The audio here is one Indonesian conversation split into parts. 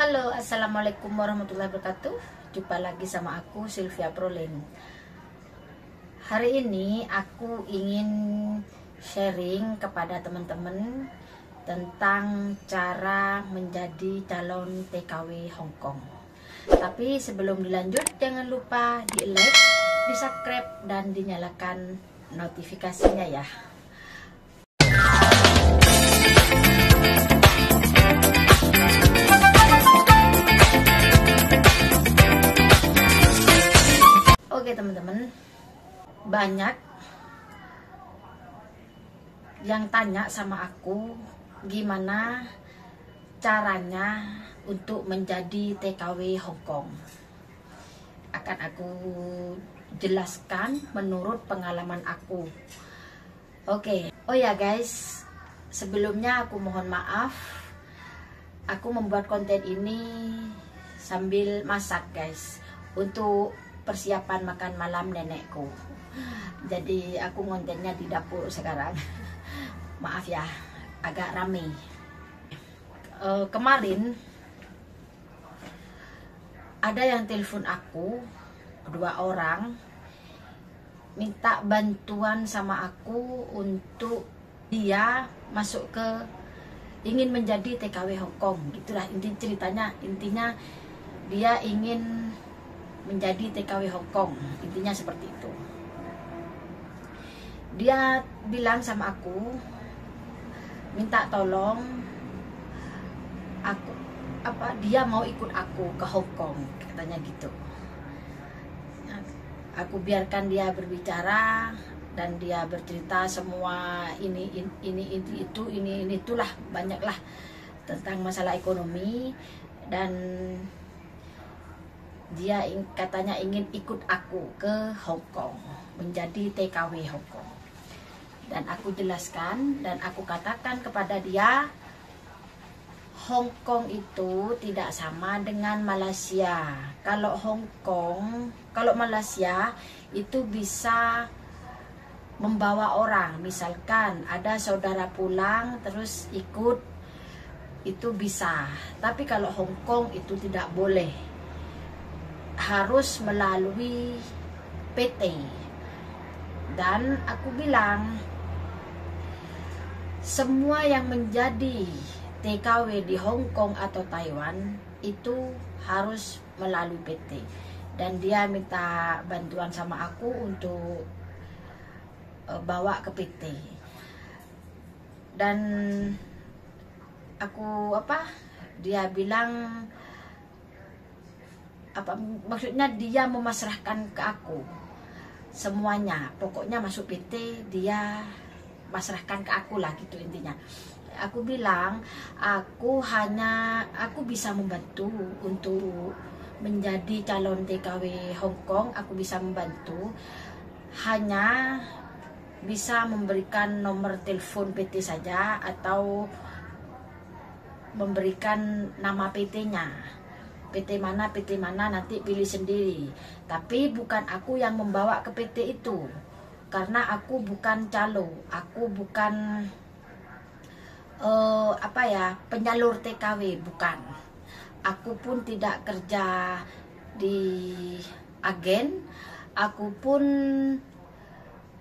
Halo, assalamualaikum warahmatullahi wabarakatuh. Jumpa lagi sama aku Sylvia Prolin. Hari ini aku ingin sharing kepada teman-teman tentang cara menjadi calon TKW Hong Kong. Tapi sebelum dilanjut, jangan lupa di like, di subscribe, dan dinyalakan notifikasinya ya. Oke teman-teman, banyak yang tanya sama aku gimana caranya untuk menjadi TKW Hong Kong. Akan aku jelaskan menurut pengalaman aku. Oke, oh ya guys, sebelumnya aku mohon maaf, aku membuat konten ini sambil masak guys, untuk persiapan makan malam nenekku. Jadi aku ngontennya di dapur sekarang. Maaf ya, agak rame. Kemarin ada yang telepon aku, 2 orang, minta bantuan sama aku untuk dia masuk ke, ingin menjadi TKW Hong Kong. Gitulah inti ceritanya. Intinya dia ingin menjadi TKW Hong Kong, intinya seperti itu. Dia bilang sama aku, minta tolong aku, dia mau ikut aku ke Hong Kong, katanya gitu. Aku biarkan dia berbicara dan dia bercerita semua ini itulah, banyaklah tentang masalah ekonomi, dan dia katanya ingin ikut aku ke Hong Kong, menjadi TKW Hong Kong. Dan aku jelaskan dan aku katakan kepada dia, Hong Kong itu tidak sama dengan Malaysia. Kalau Malaysia itu bisa membawa orang, misalkan ada saudara pulang terus ikut, itu bisa. Tapi kalau Hong Kong itu tidak boleh, harus melalui PT. Dan aku bilang, semua yang menjadi TKW di Hong Kong atau Taiwan itu harus melalui PT. Dan dia minta bantuan sama aku untuk bawa ke PT. Dan aku dia bilang, maksudnya dia memasrahkan ke aku semuanya, pokoknya masuk PT dia masrahkan ke aku lah, gitu intinya. Aku bilang, aku bisa membantu untuk menjadi calon TKW Hong Kong, aku bisa membantu, hanya bisa memberikan nomor telepon PT saja atau memberikan nama PT-nya. PT mana nanti pilih sendiri. Tapi bukan aku yang membawa ke PT itu, karena aku bukan calo, aku bukan penyalur TKW, bukan. Aku pun tidak kerja di agen, aku pun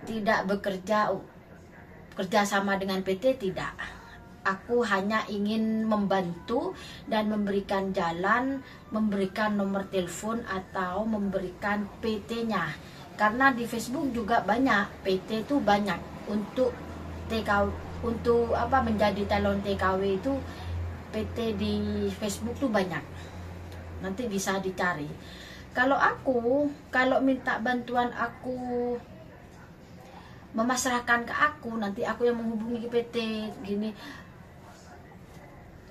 tidak bekerja sama dengan PT, tidak. Aku hanya ingin membantu dan memberikan jalan, memberikan nomor telepon atau memberikan PT-nya. Karena di Facebook juga banyak, PT itu banyak untuk TKW, untuk menjadi calon TKW itu PT di Facebook tuh banyak. Nanti bisa dicari. Kalau minta bantuan, aku memasrahkan ke aku, nanti aku yang menghubungi PT gini,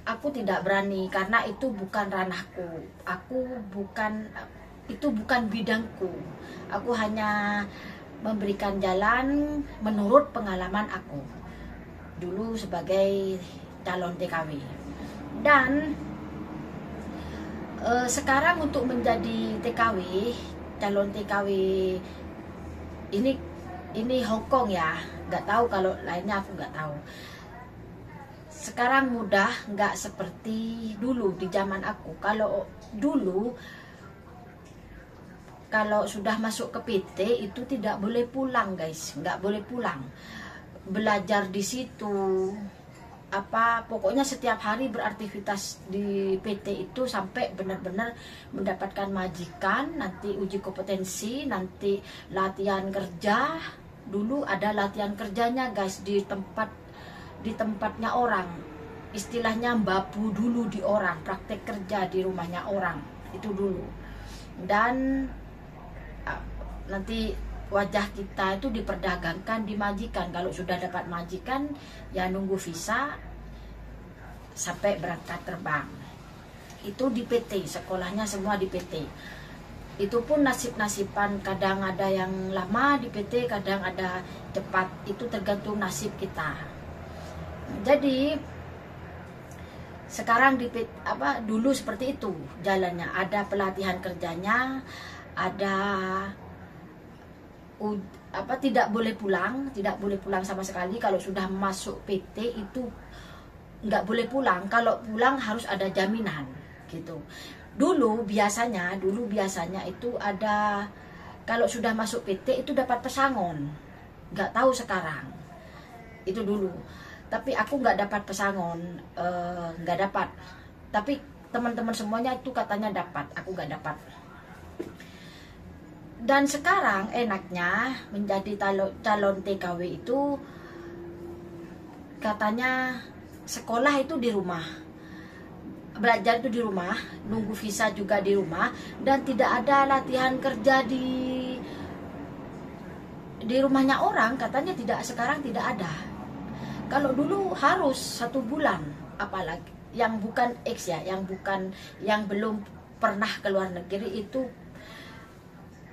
aku tidak berani karena itu bukan ranahku. Itu bukan bidangku. Aku hanya memberikan jalan menurut pengalaman aku dulu sebagai calon TKW. Dan sekarang untuk menjadi TKW, calon TKW ini Hong Kong ya, nggak tahu kalau lainnya, aku nggak tahu. sekarang mudah, nggak seperti dulu di zaman aku. Kalau dulu, kalau sudah masuk ke PT itu tidak boleh pulang guys, nggak boleh pulang. Belajar di situ, pokoknya setiap hari beraktivitas di PT itu sampai benar-benar mendapatkan majikan, nanti uji kompetensi, nanti latihan kerja. Dulu ada latihan kerjanya guys di tempatnya orang, istilahnya babu dulu di orang, praktek kerja di rumahnya orang itu dulu. Dan nanti wajah kita itu diperdagangkan di majikan. Kalau sudah dapat majikan ya nunggu visa sampai berangkat terbang. Itu di PT, sekolahnya semua di PT. Itu pun nasib-nasiban, kadang ada yang lama di PT, kadang ada cepat. Itu tergantung nasib kita. Jadi sekarang di PT, dulu seperti itu jalannya. Ada pelatihan kerjanya, ada tidak boleh pulang sama sekali. Kalau sudah masuk PT itu nggak boleh pulang. Kalau pulang harus ada jaminan gitu. Dulu biasanya itu ada, kalau sudah masuk PT itu dapat pesangon. Nggak tahu sekarang, itu dulu. Tapi aku nggak dapat pesangon, nggak dapat. Tapi teman-teman semuanya itu katanya dapat, aku nggak dapat. Dan sekarang enaknya menjadi calon TKW itu katanya sekolah itu di rumah, belajar itu di rumah, nunggu visa juga di rumah, dan tidak ada latihan kerja di rumahnya orang. Katanya sekarang tidak ada. Kalau dulu harus 1 bulan, apalagi yang bukan X ya, yang belum pernah ke luar negeri itu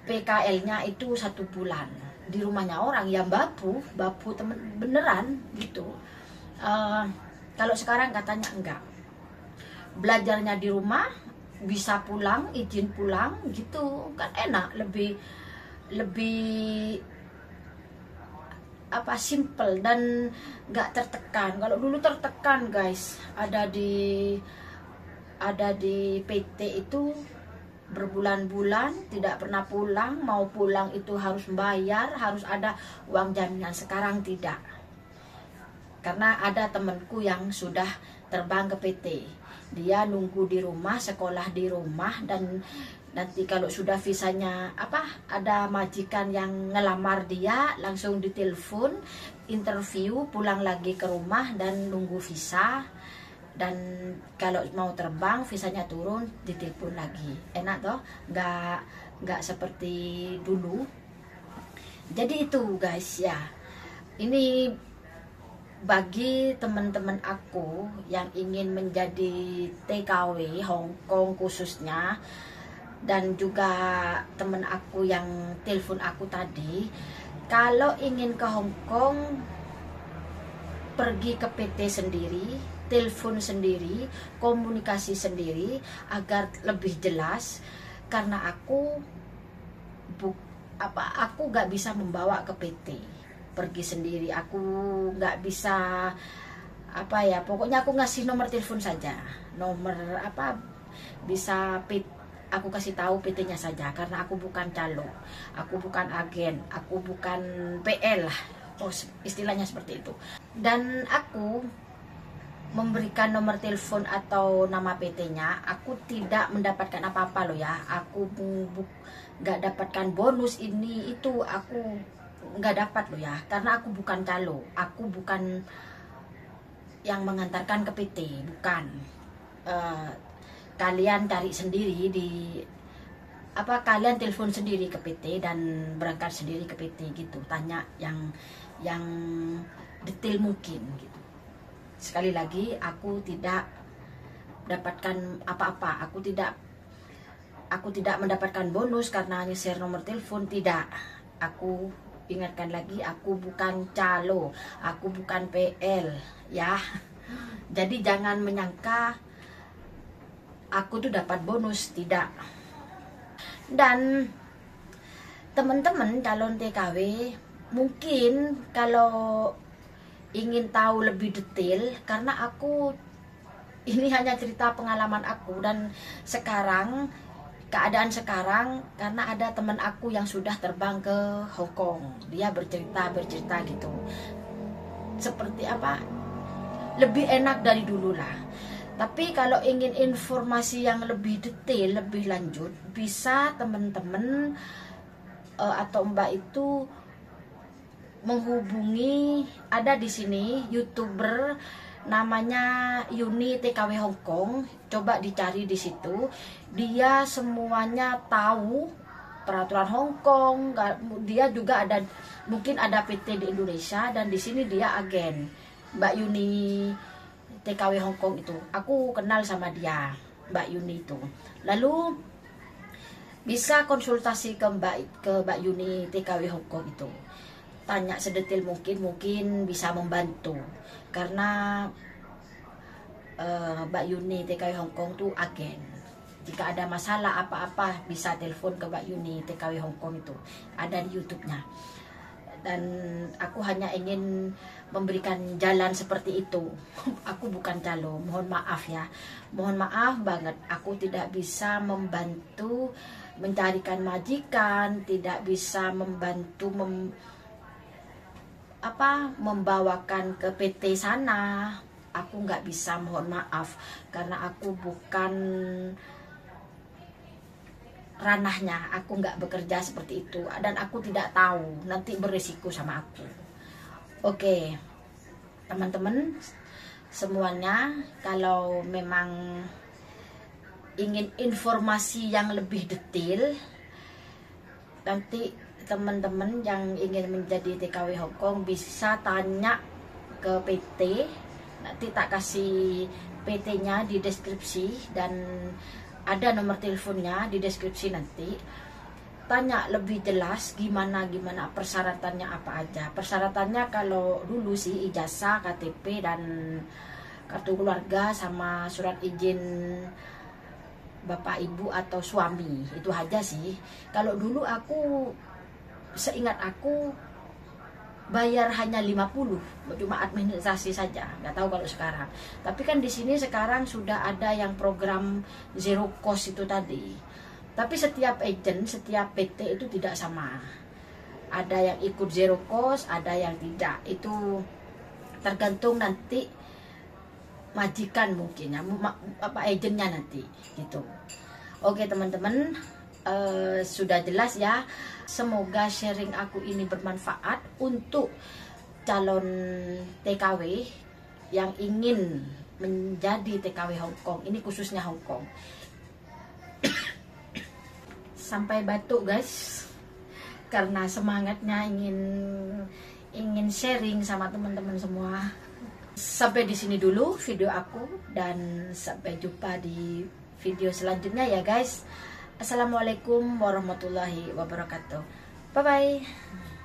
PKL-nya itu 1 bulan di rumahnya orang, yang babu temen beneran gitu. Kalau sekarang katanya enggak, belajarnya di rumah, bisa pulang, izin pulang gitu kan, enak, lebih simple dan nggak tertekan. Kalau dulu tertekan guys, ada di PT itu berbulan-bulan tidak pernah pulang, mau pulang itu harus bayar, harus ada uang jaminan. Sekarang tidak, karena ada temanku yang sudah terbang ke PT, dia nunggu di rumah, sekolah di rumah, dan nanti kalau sudah visanya ada majikan yang ngelamar dia, langsung ditelepon, interview, pulang lagi ke rumah dan nunggu visa. Dan kalau mau terbang visanya turun, ditelepon lagi. Enak toh, nggak seperti dulu. Jadi itu guys ya, ini bagi teman-teman aku yang ingin menjadi TKW Hong Kong khususnya, dan juga teman aku yang telepon aku tadi, kalau ingin ke Hong Kong, pergi ke PT sendiri, telepon sendiri, komunikasi sendiri agar lebih jelas. Karena aku nggak bisa membawa ke PT, pergi sendiri aku nggak bisa. Pokoknya aku ngasih nomor telepon saja, nomor bisa aku kasih tahu PT-nya saja, karena aku bukan calo, aku bukan agen, aku bukan PL lah, istilahnya seperti itu. Dan aku memberikan nomor telepon atau nama PT-nya, aku tidak mendapatkan apa-apa loh ya. Aku nggak dapatkan bonus ini itu, aku nggak dapat loh ya, karena aku bukan calo, aku bukan yang mengantarkan ke PT, bukan. Kalian cari sendiri kalian telepon sendiri ke PT dan berangkat sendiri ke PT gitu, tanya yang detail mungkin gitu. Sekali lagi, aku tidak dapatkan apa-apa, aku tidak mendapatkan bonus karena hanya share nomor telepon, tidak. Aku ingatkan lagi, aku bukan calo, aku bukan PL ya. Jadi jangan menyangka aku tuh dapat bonus, tidak. Dan teman-teman calon TKW, mungkin kalau ingin tahu lebih detail, karena aku ini hanya cerita pengalaman aku, dan sekarang keadaan sekarang karena ada teman aku yang sudah terbang ke Hong Kong, dia bercerita gitu, seperti apa, lebih enak dari dulu lah. Tapi kalau ingin informasi yang lebih detail, lebih lanjut, bisa teman-teman atau Mbak itu menghubungi, ada di sini YouTuber namanya Yuni TKW Hong Kong. Coba dicari di situ. Dia semuanya tahu peraturan Hong Kong. Dia juga ada, mungkin ada PT di Indonesia, dan di sini dia agen. Mbak Yuni TKW Hong Kong itu, aku kenal sama dia, Mbak Yuni itu. Lalu bisa konsultasi ke Mbak Yuni TKW Hong Kong itu, tanya sedetil mungkin bisa membantu, karena Mbak Yuni TKW Hong Kong tuh agen. Jika ada masalah apa-apa bisa telepon ke Mbak Yuni TKW Hong Kong itu, ada di YouTube-nya. Dan aku hanya ingin memberikan jalan seperti itu. Aku bukan calo, mohon maaf ya, mohon maaf banget, aku tidak bisa membantu mencarikan majikan, tidak bisa membantu membawakan ke PT sana. Aku nggak bisa, mohon maaf, karena aku bukan ranahnya, aku nggak bekerja seperti itu, dan aku tidak tahu, nanti berisiko sama aku. Oke, teman-teman semuanya, kalau memang ingin informasi yang lebih detail, nanti teman-teman yang ingin menjadi TKW Hong Kong bisa tanya ke PT. Nanti tak kasih PT-nya di deskripsi, dan ada nomor teleponnya di deskripsi nanti. Tanya lebih jelas gimana persyaratannya apa aja. Persyaratannya kalau dulu sih ijazah, KTP, dan kartu keluarga, sama surat izin bapak ibu atau suami. Itu aja sih. Kalau dulu aku, seingat aku, bayar hanya 50, cuma administrasi saja, nggak tahu kalau sekarang. Tapi kan di sini sekarang sudah ada yang program zero cost itu tadi. Tapi setiap agent, setiap PT itu tidak sama. Ada yang ikut zero cost, ada yang tidak. Itu tergantung nanti majikan mungkin ya, agentnya nanti gitu. Oke teman-teman, sudah jelas ya. Semoga sharing aku ini bermanfaat untuk calon TKW yang ingin menjadi TKW Hong Kong. Ini khususnya Hong Kong. Sampai batuk guys, karena semangatnya ingin sharing sama teman-teman semua. Sampai di sini dulu video aku, dan sampai jumpa di video selanjutnya ya guys. Assalamualaikum warahmatullahi wabarakatuh. Bye bye.